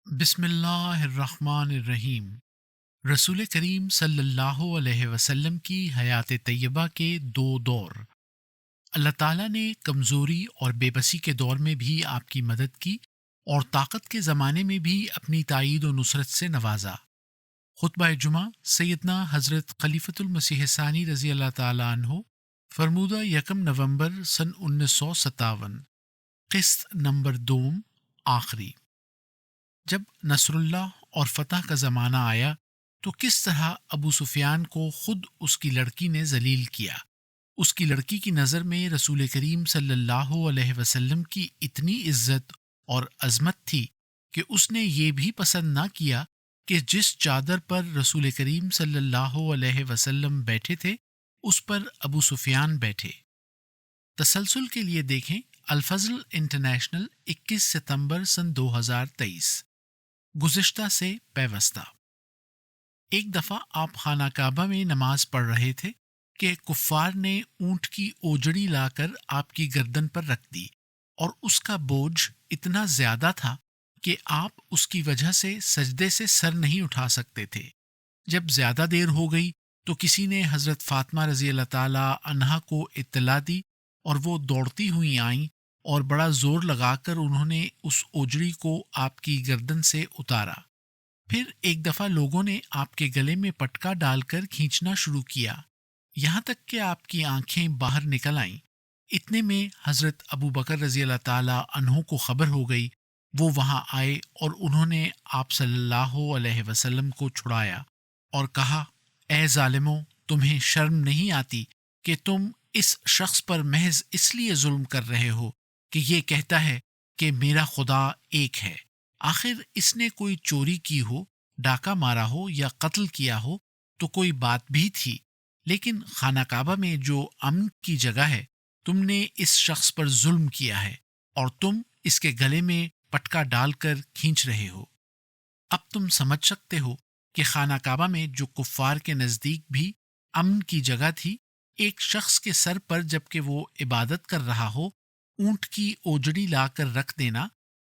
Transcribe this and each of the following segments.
بسم اللہ الرحمن الرحیم۔ رسول کریم صلی اللہ علیہ وسلم کی حیات طیبہ کے دو دور۔ اللہ تعالیٰ نے کمزوری اور بے بسی کے دور میں بھی آپ کی مدد کی اور طاقت کے زمانے میں بھی اپنی تائید و نصرت سے نوازا۔ خطبہ جمعہ سیدنا حضرت خلیفۃ المسیح ثانی رضی اللہ تعالیٰ عنہ، فرمودہ 1 نومبر سن 1957، قسط نمبر دوم، آخری۔ جب نصر اللہ اور فتح کا زمانہ آیا تو کس طرح ابو سفیان کو خود اس کی لڑکی نے ذلیل کیا۔ اس کی لڑکی کی نظر میں رسول کریم صلی اللہ علیہ وسلم کی اتنی عزت اور عظمت تھی کہ اس نے یہ بھی پسند نہ کیا کہ جس چادر پر رسول کریم صلی اللہ علیہ وسلم بیٹھے تھے اس پر ابو سفیان بیٹھے۔ تسلسل کے لیے دیکھیں الفضل انٹرنیشنل، 21 ستمبر سن 2023۔ گزشتہ سے پیوستہ۔ ایک دفعہ آپ خانہ کعبہ میں نماز پڑھ رہے تھے کہ کفار نے اونٹ کی اوجڑی لا کر آپ کی گردن پر رکھ دی، اور اس کا بوجھ اتنا زیادہ تھا کہ آپ اس کی وجہ سے سجدے سے سر نہیں اٹھا سکتے تھے۔ جب زیادہ دیر ہو گئی تو کسی نے حضرت فاطمہ رضی اللہ تعالی عنہا کو اطلاع دی، اور وہ دوڑتی ہوئی آئیں اور بڑا زور لگا کر انہوں نے اس اوجڑی کو آپ کی گردن سے اتارا۔ پھر ایک دفعہ لوگوں نے آپ کے گلے میں پٹکا ڈال کر کھینچنا شروع کیا، یہاں تک کہ آپ کی آنکھیں باہر نکل آئیں۔ اتنے میں حضرت ابو بکر رضی اللہ تعالی عنہ کو خبر ہو گئی۔ وہ وہاں آئے اور انہوں نے آپ صلی اللہ علیہ وسلم کو چھڑایا اور کہا، اے ظالموں، تمہیں شرم نہیں آتی کہ تم اس شخص پر محض اس لیے ظلم کر رہے ہو کہ یہ کہتا ہے کہ میرا خدا ایک ہے؟ آخر اس نے کوئی چوری کی ہو، ڈاکہ مارا ہو یا قتل کیا ہو تو کوئی بات بھی تھی، لیکن خانہ کعبہ میں جو امن کی جگہ ہے تم نے اس شخص پر ظلم کیا ہے، اور تم اس کے گلے میں پٹکا ڈال کر کھینچ رہے ہو۔ اب تم سمجھ سکتے ہو کہ خانہ کعبہ میں جو کفار کے نزدیک بھی امن کی جگہ تھی، ایک شخص کے سر پر جبکہ وہ عبادت کر رہا ہو اونٹ کی اوجڑی لا کر رکھ دینا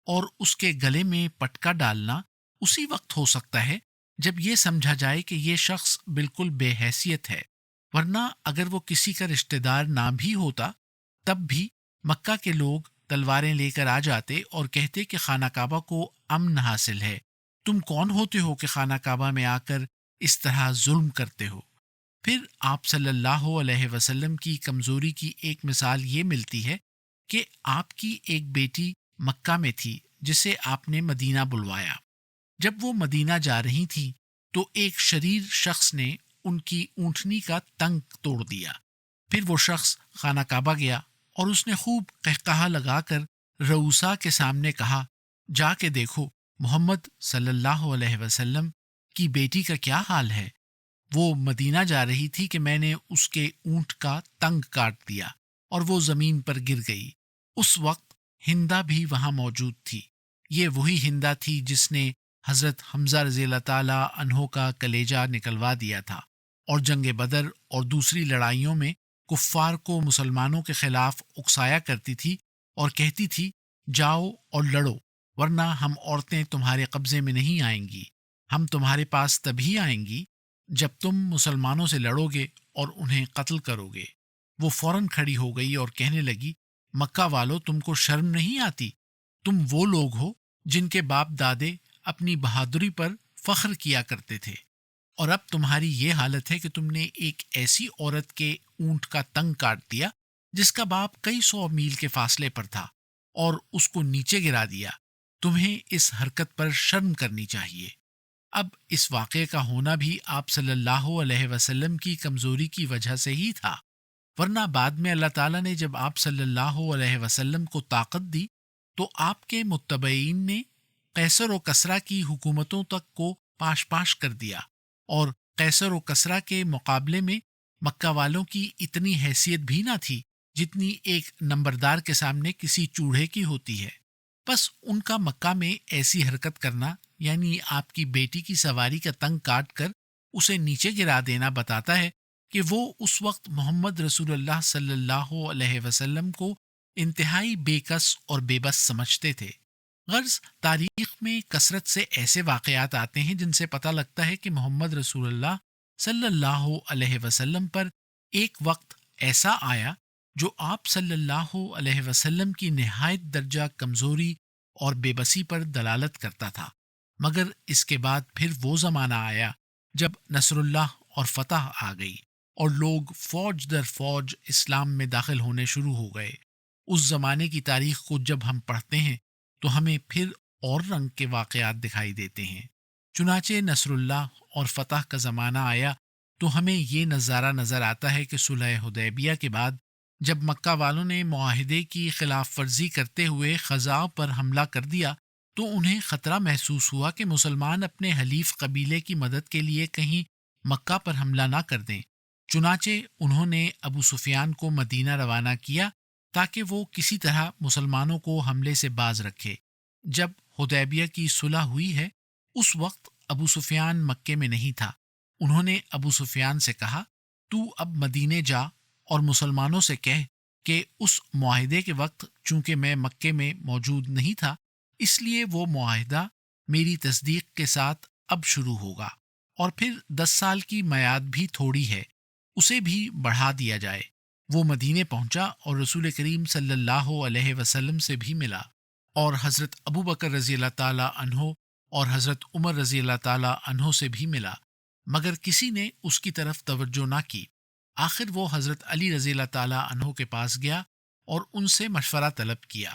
اور اس کے گلے میں پٹکا ڈالنا اسی وقت ہو سکتا ہے جب یہ سمجھا جائے کہ یہ شخص بالکل بے حیثیت ہے، ورنہ اگر وہ کسی کا رشتہ دار نہ بھی ہوتا تب بھی مکہ کے لوگ تلواریں لے کر آ جاتے اور کہتے کہ خانہ کعبہ کو امن حاصل ہے، تم کون ہوتے ہو کہ خانہ کعبہ میں آ کر اس طرح ظلم کرتے ہو؟ پھر آپ صلی اللہ علیہ وسلم کی کمزوری کی ایک مثال یہ ملتی ہے کہ آپ کی ایک بیٹی مکہ میں تھی جسے آپ نے مدینہ بلوایا۔ جب وہ مدینہ جا رہی تھی تو ایک شریر شخص نے ان کی اونٹنی کا تنگ توڑ دیا۔ پھر وہ شخص خانہ کعبہ گیا اور اس نے خوب قہقہا لگا کر رؤوسا کے سامنے کہا، جا کے دیکھو محمد صلی اللہ علیہ وسلم کی بیٹی کا کیا حال ہے۔ وہ مدینہ جا رہی تھی کہ میں نے اس کے اونٹ کا تنگ کاٹ دیا اور وہ زمین پر گر گئی۔ اس وقت ہندا بھی وہاں موجود تھی۔ یہ وہی ہندا تھی جس نے حضرت حمزہ رضی اللہ تعالی عنہ کا کلیجہ نکلوا دیا تھا، اور جنگ بدر اور دوسری لڑائیوں میں کفار کو مسلمانوں کے خلاف اکسایا کرتی تھی اور کہتی تھی، جاؤ اور لڑو، ورنہ ہم عورتیں تمہارے قبضے میں نہیں آئیں گی، ہم تمہارے پاس تبھی آئیں گی جب تم مسلمانوں سے لڑو گے اور انہیں قتل کرو گے۔ وہ فوراً کھڑی ہو گئی اور کہنے لگی، مکہ والو، تم کو شرم نہیں آتی؟ تم وہ لوگ ہو جن کے باپ دادے اپنی بہادری پر فخر کیا کرتے تھے، اور اب تمہاری یہ حالت ہے کہ تم نے ایک ایسی عورت کے اونٹ کا تنگ کاٹ دیا جس کا باپ کئی 100 میل کے فاصلے پر تھا اور اس کو نیچے گرا دیا۔ تمہیں اس حرکت پر شرم کرنی چاہیے۔ اب اس واقعے کا ہونا بھی آپ صلی اللہ علیہ وسلم کی کمزوری کی وجہ سے ہی تھا، ورنہ بعد میں اللہ تعالیٰ نے جب آپ صلی اللہ علیہ وسلم کو طاقت دی تو آپ کے متبعین نے قیصر و کسریٰ کی حکومتوں تک کو پاش پاش کر دیا، اور قیصر و کسریٰ کے مقابلے میں مکہ والوں کی اتنی حیثیت بھی نہ تھی جتنی ایک نمبردار کے سامنے کسی چوڑے کی ہوتی ہے۔ بس ان کا مکہ میں ایسی حرکت کرنا، یعنی آپ کی بیٹی کی سواری کا تنگ کاٹ کر اسے نیچے گرا دینا، بتاتا ہے کہ وہ اس وقت محمد رسول اللہ صلی اللہ علیہ وسلم کو انتہائی بے کس اور بے بس سمجھتے تھے۔ غرض تاریخ میں کثرت سے ایسے واقعات آتے ہیں جن سے پتہ لگتا ہے کہ محمد رسول اللہ صلی اللہ علیہ وسلم پر ایک وقت ایسا آیا جو آپ صلی اللہ علیہ وسلم کی نہایت درجہ کمزوری اور بے بسی پر دلالت کرتا تھا، مگر اس کے بعد پھر وہ زمانہ آیا جب نصر اللہ اور فتح آ گئی اور لوگ فوج در فوج اسلام میں داخل ہونے شروع ہو گئے۔ اس زمانے کی تاریخ کو جب ہم پڑھتے ہیں تو ہمیں پھر اور رنگ کے واقعات دکھائی دیتے ہیں۔ چنانچہ نصر اللہ اور فتح کا زمانہ آیا تو ہمیں یہ نظارہ نظر آتا ہے کہ صلح حدیبیہ کے بعد جب مکہ والوں نے معاہدے کی خلاف ورزی کرتے ہوئے خزاع پر حملہ کر دیا تو انہیں خطرہ محسوس ہوا کہ مسلمان اپنے حلیف قبیلے کی مدد کے لیے کہیں مکہ پر حملہ نہ کر دیں۔ چنانچہ انہوں نے ابو سفیان کو مدینہ روانہ کیا تاکہ وہ کسی طرح مسلمانوں کو حملے سے باز رکھے۔ جب حدیبیہ کی صلح ہوئی ہے اس وقت ابو سفیان مکے میں نہیں تھا۔ انہوں نے ابو سفیان سے کہا، تو اب مدینے جا اور مسلمانوں سے کہہ کہ اس معاہدے کے وقت چونکہ میں مکے میں موجود نہیں تھا اس لیے وہ معاہدہ میری تصدیق کے ساتھ اب شروع ہوگا، اور پھر 10 سال کی میعاد بھی تھوڑی ہے، اسے بھی بڑھا دیا جائے۔ وہ مدینے پہنچا اور رسول کریم صلی اللہ علیہ وسلم سے بھی ملا، اور حضرت ابو بکر رضی اللہ تعالی عنہ اور حضرت عمر رضی اللہ تعالی عنہ سے بھی ملا، مگر کسی نے اس کی طرف توجہ نہ کی۔ آخر وہ حضرت علی رضی اللہ تعالی عنہ کے پاس گیا اور ان سے مشورہ طلب کیا۔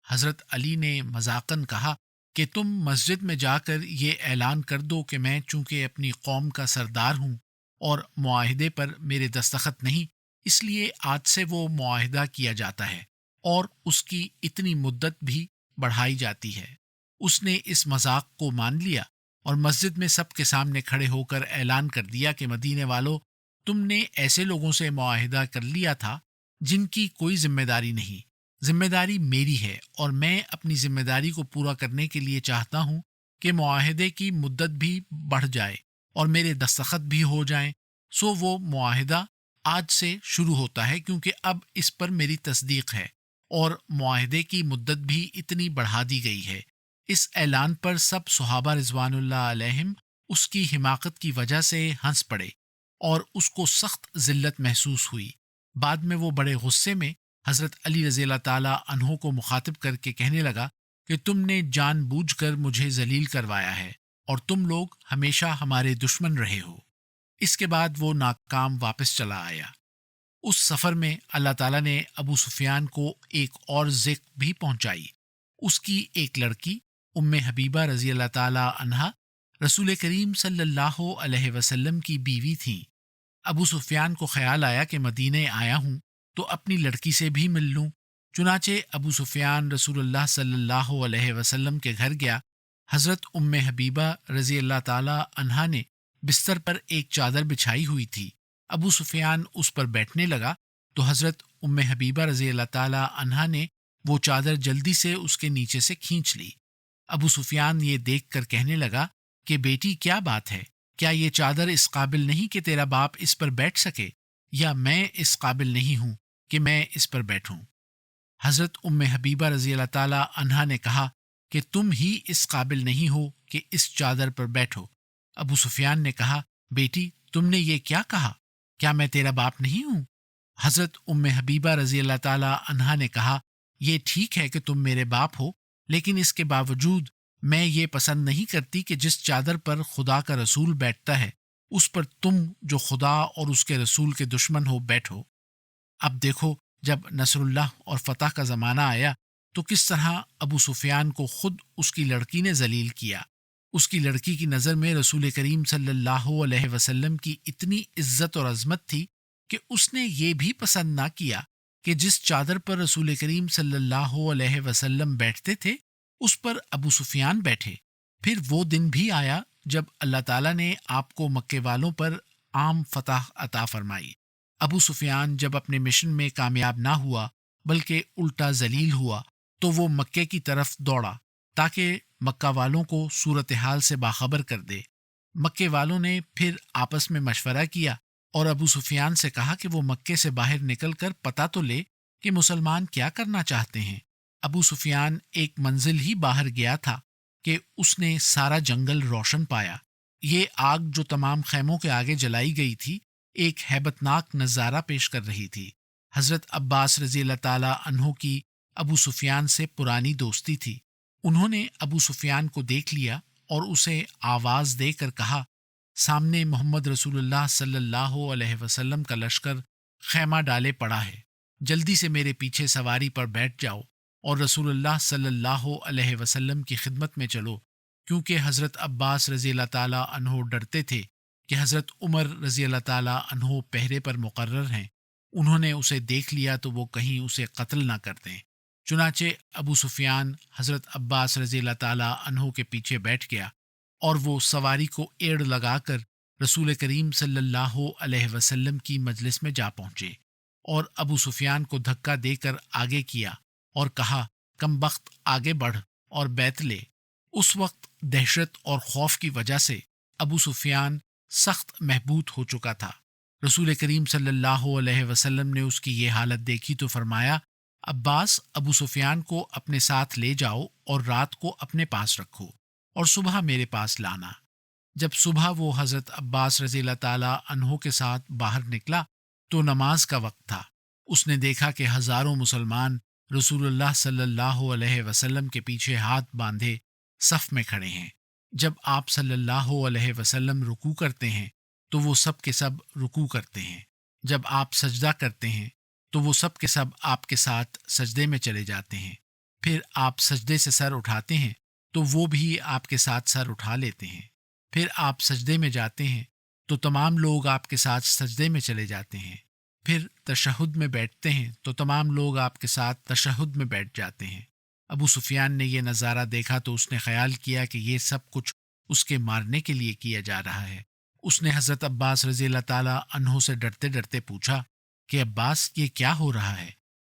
حضرت علی نے مذاقاً کہا کہ تم مسجد میں جا کر یہ اعلان کر دو کہ میں چونکہ اپنی قوم کا سردار ہوں اور معاہدے پر میرے دستخط نہیں، اس لیے آج سے وہ معاہدہ کیا جاتا ہے اور اس کی اتنی مدت بھی بڑھائی جاتی ہے۔ اس نے اس مذاق کو مان لیا اور مسجد میں سب کے سامنے کھڑے ہو کر اعلان کر دیا کہ مدینے والو، تم نے ایسے لوگوں سے معاہدہ کر لیا تھا جن کی کوئی ذمہ داری نہیں، ذمہ داری میری ہے، اور میں اپنی ذمہ داری کو پورا کرنے کے لیے چاہتا ہوں کہ معاہدے کی مدت بھی بڑھ جائے اور میرے دستخط بھی ہو جائیں۔ سو وہ معاہدہ آج سے شروع ہوتا ہے کیونکہ اب اس پر میری تصدیق ہے اور معاہدے کی مدت بھی اتنی بڑھا دی گئی ہے۔ اس اعلان پر سب صحابہ رضوان اللہ علیہم اس کی حماقت کی وجہ سے ہنس پڑے اور اس کو سخت ذلت محسوس ہوئی۔ بعد میں وہ بڑے غصے میں حضرت علی رضی اللہ تعالی عنہ کو مخاطب کر کے کہنے لگا کہ تم نے جان بوجھ کر مجھے ذلیل کروایا ہے اور تم لوگ ہمیشہ ہمارے دشمن رہے ہو۔ اس کے بعد وہ ناکام واپس چلا آیا۔ اس سفر میں اللہ تعالیٰ نے ابو سفیان کو ایک اور ذکر بھی پہنچائی۔ اس کی ایک لڑکی ام حبیبہ رضی اللہ تعالی عنہا رسول کریم صلی اللہ علیہ وسلم کی بیوی تھیں۔ ابو سفیان کو خیال آیا کہ مدینے آیا ہوں تو اپنی لڑکی سے بھی مل لوں۔ چنانچہ ابو سفیان رسول اللہ صلی اللہ علیہ وسلم کے گھر گیا۔ حضرت ام حبیبہ رضی اللہ تعالی عنہا نے بستر پر ایک چادر بچھائی ہوئی تھی۔ ابو سفیان اس پر بیٹھنے لگا تو حضرت ام حبیبہ رضی اللہ تعالی عنہا نے وہ چادر جلدی سے اس کے نیچے سے کھینچ لی۔ ابو سفیان یہ دیکھ کر کہنے لگا کہ بیٹی کیا بات ہے؟ کیا یہ چادر اس قابل نہیں کہ تیرا باپ اس پر بیٹھ سکے، یا میں اس قابل نہیں ہوں کہ میں اس پر بیٹھوں؟ حضرت ام حبیبہ رضی اللہ تعالی عنہا نے کہا کہ تم ہی اس قابل نہیں ہو کہ اس چادر پر بیٹھو۔ ابو سفیان نے کہا، بیٹی تم نے یہ کیا کہا؟ کیا میں تیرا باپ نہیں ہوں؟ حضرت ام حبیبہ رضی اللہ تعالی عنہا نے کہا، یہ ٹھیک ہے کہ تم میرے باپ ہو، لیکن اس کے باوجود میں یہ پسند نہیں کرتی کہ جس چادر پر خدا کا رسول بیٹھتا ہے اس پر تم جو خدا اور اس کے رسول کے دشمن ہو بیٹھو۔ اب دیکھو، جب نصر اللہ اور فتح کا زمانہ آیا تو کس طرح ابو سفیان کو خود اس کی لڑکی نے ذلیل کیا۔ اس کی لڑکی کی نظر میں رسول کریم صلی اللہ علیہ وسلم کی اتنی عزت اور عظمت تھی کہ اس نے یہ بھی پسند نہ کیا کہ جس چادر پر رسول کریم صلی اللہ علیہ وسلم بیٹھتے تھے اس پر ابو سفیان بیٹھے۔ پھر وہ دن بھی آیا جب اللہ تعالیٰ نے آپ کو مکے والوں پر عام فتح عطا فرمائی۔ ابو سفیان جب اپنے مشن میں کامیاب نہ ہوا بلکہ الٹا ذلیل ہوا تو وہ مکے کی طرف دوڑا تاکہ مکہ والوں کو صورتحال سے باخبر کر دے۔ مکے والوں نے پھر آپس میں مشورہ کیا اور ابو سفیان سے کہا کہ وہ مکے سے باہر نکل کر پتہ تو لے کہ مسلمان کیا کرنا چاہتے ہیں۔ ابو سفیان ایک منزل ہی باہر گیا تھا کہ اس نے سارا جنگل روشن پایا۔ یہ آگ جو تمام خیموں کے آگے جلائی گئی تھی ایک ہیبت ناک نظارہ پیش کر رہی تھی۔ حضرت عباس رضی اللہ تعالی عنہ کی ابو سفیان سے پرانی دوستی تھی۔ انہوں نے ابو سفیان کو دیکھ لیا اور اسے آواز دے کر کہا، سامنے محمد رسول اللہ صلی اللہ علیہ وسلم کا لشکر خیمہ ڈالے پڑا ہے، جلدی سے میرے پیچھے سواری پر بیٹھ جاؤ اور رسول اللہ صلی اللہ علیہ وسلم کی خدمت میں چلو، کیونکہ حضرت عباس رضی اللہ تعالیٰ عنہ ڈرتے تھے کہ حضرت عمر رضی اللہ تعالیٰ عنہ پہرے پر مقرر ہیں، انہوں نے اسے دیکھ لیا تو وہ کہیں اسے قتل نہ کر دیں۔ چنانچہ ابو سفیان حضرت عباس رضی اللہ تعالیٰ عنہ کے پیچھے بیٹھ گیا اور وہ سواری کو ایڑ لگا کر رسول کریم صلی اللہ علیہ وسلم کی مجلس میں جا پہنچے اور ابو سفیان کو دھکا دے کر آگے کیا اور کہا، کم بخت آگے بڑھ اور بیعت لے۔ اس وقت دہشت اور خوف کی وجہ سے ابو سفیان سخت محبوط ہو چکا تھا۔ رسول کریم صلی اللہ علیہ وسلم نے اس کی یہ حالت دیکھی تو فرمایا، عباس، ابو سفیان کو اپنے ساتھ لے جاؤ اور رات کو اپنے پاس رکھو اور صبح میرے پاس لانا۔ جب صبح وہ حضرت عباس رضی اللہ تعالیٰ عنہ کے ساتھ باہر نکلا تو نماز کا وقت تھا۔ اس نے دیکھا کہ ہزاروں مسلمان رسول اللہ صلی اللہ علیہ وسلم کے پیچھے ہاتھ باندھے صف میں کھڑے ہیں۔ جب آپ صلی اللہ علیہ وسلم رکوع کرتے ہیں تو وہ سب کے سب رکوع کرتے ہیں، جب آپ سجدہ کرتے ہیں تو وہ سب کے سب آپ کے ساتھ سجدے میں چلے جاتے ہیں، پھر آپ سجدے سے سر اٹھاتے ہیں تو وہ بھی آپ کے ساتھ سر اٹھا لیتے ہیں، پھر آپ سجدے میں جاتے ہیں تو تمام لوگ آپ کے ساتھ سجدے میں چلے جاتے ہیں، پھر تشہد میں بیٹھتے ہیں تو تمام لوگ آپ کے ساتھ تشہد میں بیٹھ جاتے ہیں۔ ابو سفیان نے یہ نظارہ دیکھا تو اس نے خیال کیا کہ یہ سب کچھ اس کے مارنے کے لیے کیا جا رہا ہے۔ اس نے حضرت عباس رضی اللہ تعالیٰ عنہ سے ڈرتے ڈرتے پوچھا کہ عباس، یہ کیا ہو رہا ہے؟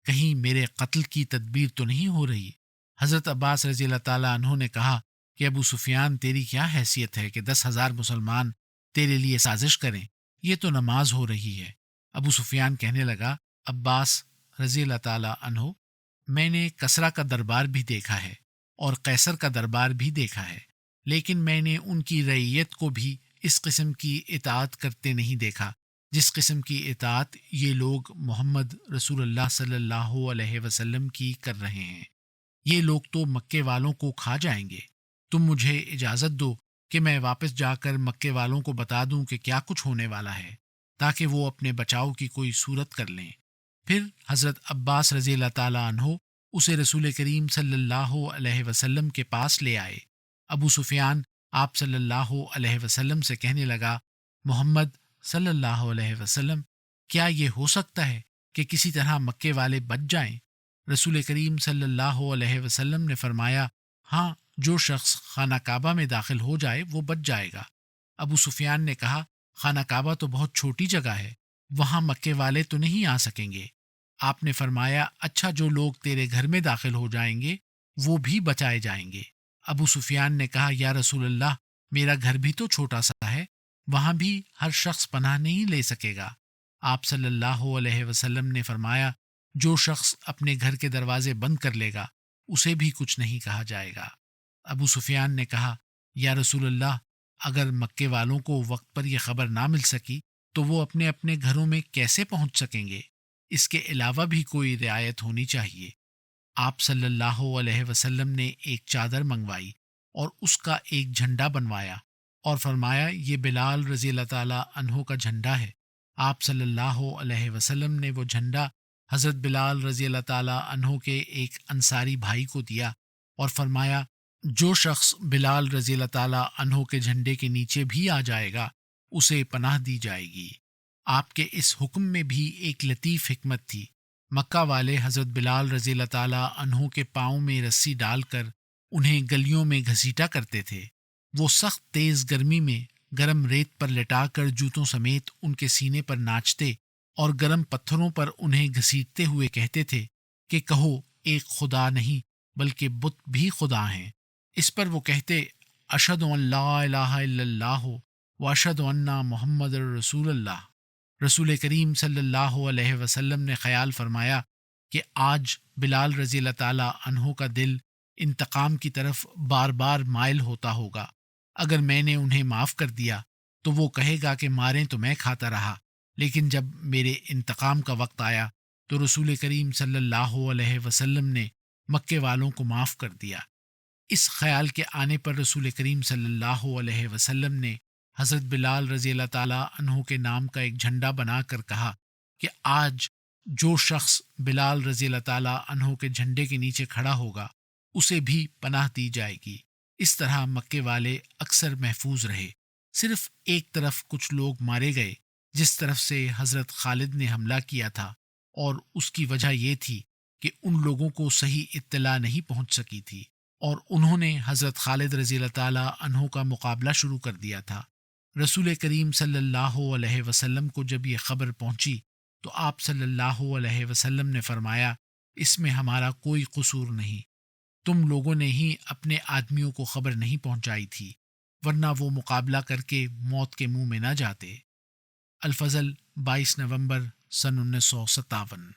کہیں میرے قتل کی تدبیر تو نہیں ہو رہی؟ حضرت عباس رضی اللہ تعالیٰ عنہ نے کہا کہ ابو سفیان، تیری کیا حیثیت ہے کہ 10,000 مسلمان تیرے لیے سازش کریں؟ یہ تو نماز ہو رہی ہے۔ ابو سفیان کہنے لگا، عباس رضی اللہ تعالیٰ عنہ، میں نے کسریٰ کا دربار بھی دیکھا ہے اور قیصر کا دربار بھی دیکھا ہے، لیکن میں نے ان کی رعیت کو بھی اس قسم کی اطاعت کرتے نہیں دیکھا جس قسم کی اطاعت یہ لوگ محمد رسول اللہ صلی اللہ علیہ وسلم کی کر رہے ہیں۔ یہ لوگ تو مکے والوں کو کھا جائیں گے۔ تم مجھے اجازت دو کہ میں واپس جا کر مکے والوں کو بتا دوں کہ کیا کچھ ہونے والا ہے، تاکہ وہ اپنے بچاؤ کی کوئی صورت کر لیں۔ پھر حضرت عباس رضی اللہ تعالیٰ عنہ اسے رسول کریم صلی اللہ علیہ وسلم کے پاس لے آئے۔ ابو سفیان آپ صلی اللہ علیہ وسلم سے کہنے لگا، محمد صلی اللہ علیہ وسلم، کیا یہ ہو سکتا ہے کہ کسی طرح مکے والے بچ جائیں؟ رسول کریم صلی اللہ علیہ وسلم نے فرمایا، ہاں، جو شخص خانہ کعبہ میں داخل ہو جائے وہ بچ جائے گا۔ ابو سفیان نے کہا، خانہ کعبہ تو بہت چھوٹی جگہ ہے، وہاں مکے والے تو نہیں آ سکیں گے۔ آپ نے فرمایا، اچھا، جو لوگ تیرے گھر میں داخل ہو جائیں گے وہ بھی بچائے جائیں گے۔ ابو سفیان نے کہا، یا رسول اللہ، میرا گھر بھی تو چھوٹا سا ہے، وہاں بھی ہر شخص پناہ نہیں لے سکے گا۔ آپ صلی اللہ علیہ وسلم نے فرمایا، جو شخص اپنے گھر کے دروازے بند کر لے گا اسے بھی کچھ نہیں کہا جائے گا۔ ابو سفیان نے کہا، یا رسول اللہ، اگر مکے والوں کو وقت پر یہ خبر نہ مل سکی تو وہ اپنے اپنے گھروں میں کیسے پہنچ سکیں گے؟ اس کے علاوہ بھی کوئی رعایت ہونی چاہیے۔ آپ صلی اللہ علیہ وسلم نے ایک چادر منگوائی اور اس کا ایک جھنڈا بنوایا اور فرمایا، یہ بلال رضی اللہ تعالیٰ عنہ کا جھنڈا ہے۔ آپ صلی اللہ علیہ وسلم نے وہ جھنڈا حضرت بلال رضی اللہ تعالیٰ عنہ کے ایک انصاری بھائی کو دیا اور فرمایا، جو شخص بلال رضی اللہ تعالیٰ عنہ کے جھنڈے کے نیچے بھی آ جائے گا اسے پناہ دی جائے گی۔ آپ کے اس حکم میں بھی ایک لطیف حکمت تھی۔ مکہ والے حضرت بلال رضی اللہ تعالیٰ عنہ کے پاؤں میں رسی ڈال کر انہیں گلیوں میں گھسیٹا کرتے تھے۔ وہ سخت تیز گرمی میں گرم ریت پر لٹا کر جوتوں سمیت ان کے سینے پر ناچتے اور گرم پتھروں پر انہیں گھسیٹتے ہوئے کہتے تھے کہ کہو، ایک خدا نہیں بلکہ بت بھی خدا ہیں۔ اس پر وہ کہتے، اشہد ان لا الہ الا اللہ و اشہد ان محمد رسول اللہ۔ رسول کریم صلی اللہ علیہ وسلم نے خیال فرمایا کہ آج بلال رضی اللہ تعالیٰ عنہ کا دل انتقام کی طرف بار بار مائل ہوتا ہوگا۔ اگر میں نے انہیں معاف کر دیا تو وہ کہے گا کہ ماریں تو میں کھاتا رہا، لیکن جب میرے انتقام کا وقت آیا تو رسول کریم صلی اللہ علیہ وسلم نے مکے والوں کو معاف کر دیا۔ اس خیال کے آنے پر رسول کریم صلی اللہ علیہ وسلم نے حضرت بلال رضی اللہ تعالیٰ عنہ کے نام کا ایک جھنڈا بنا کر کہا کہ آج جو شخص بلال رضی اللہ تعالیٰ عنہ کے جھنڈے کے نیچے کھڑا ہوگا اسے بھی پناہ دی جائے گی۔ اس طرح مکے والے اکثر محفوظ رہے۔ صرف ایک طرف کچھ لوگ مارے گئے، جس طرف سے حضرت خالد نے حملہ کیا تھا، اور اس کی وجہ یہ تھی کہ ان لوگوں کو صحیح اطلاع نہیں پہنچ سکی تھی اور انہوں نے حضرت خالد رضی اللہ تعالیٰ عنہ کا مقابلہ شروع کر دیا تھا۔ رسول کریم صلی اللہ علیہ وسلم کو جب یہ خبر پہنچی تو آپ صلی اللہ علیہ وسلم نے فرمایا، اس میں ہمارا کوئی قصور نہیں، تم لوگوں نے ہی اپنے آدمیوں کو خبر نہیں پہنچائی تھی، ورنہ وہ مقابلہ کر کے موت کے منہ میں نہ جاتے۔ الفضل 22 نومبر سن 1957۔